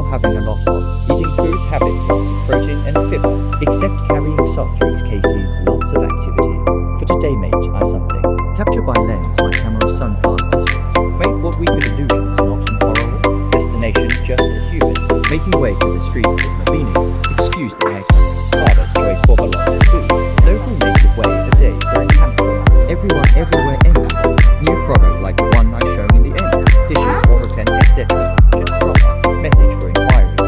not having a lot of, eating foods, habits, lots of protein and fiber, except carrying soft drinks cases, lots of activities. For today mate, I something. Capture by lens my camera's sun past district. Make what we could illusions not intolerable. Destination just a human. Making way to the streets of Mabini. Excuse the haircut. Father's choice for lots of food. Local native way a day for a campfire. Everyone everywhere anywhere. New product like the one I shown in the end. Dishes or pen etc. Just drop message for inquiries.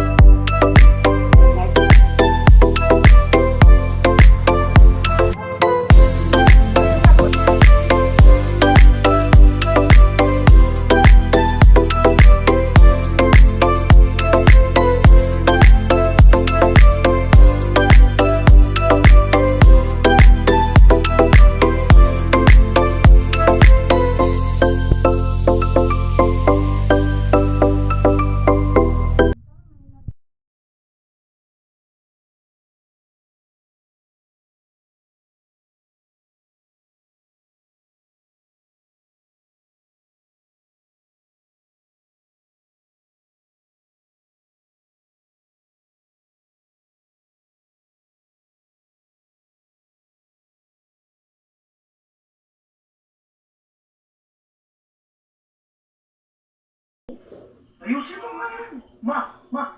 Ayusin mo nga yan. Ma! Ma!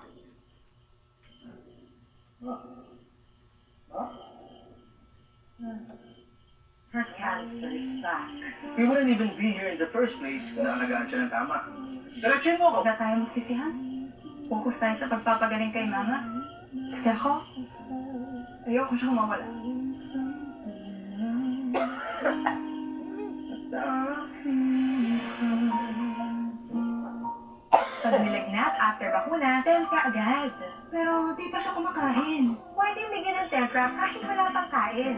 Her cancer is back. We wouldn't even be here in the first place kung naalagaan siya ng tama. Diretsuhin mo ako! Huwag na tayo magsisihan. Focus tayo sa pagpapagaling kay mama. Kasi ako, ayoko siyang mawala. Pag nilagnat after bakuna, tempra agad. Pero di pa siya kumakain. Pwedeng bigyan ng tempra kahit wala pang kain.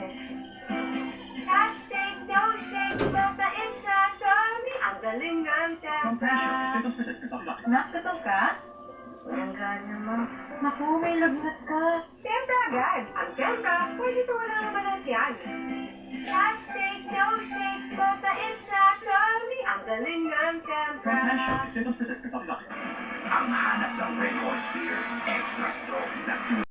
Casting, no shake, babain sa tummy. Ang galing ng tempra. Symptoms persist. Consult your doctor. Nakatotoo ka? Walang gana mo. Naku, may lagnat ka. Tempra agad. Ang tempra, pwede sa walang labanan yan. Casting, no shake, babain sa tummy. Ang galing ng tempra. Symptoms persist. Consult your doctor. Ang hanap ng Red Horse Beer, extra strong na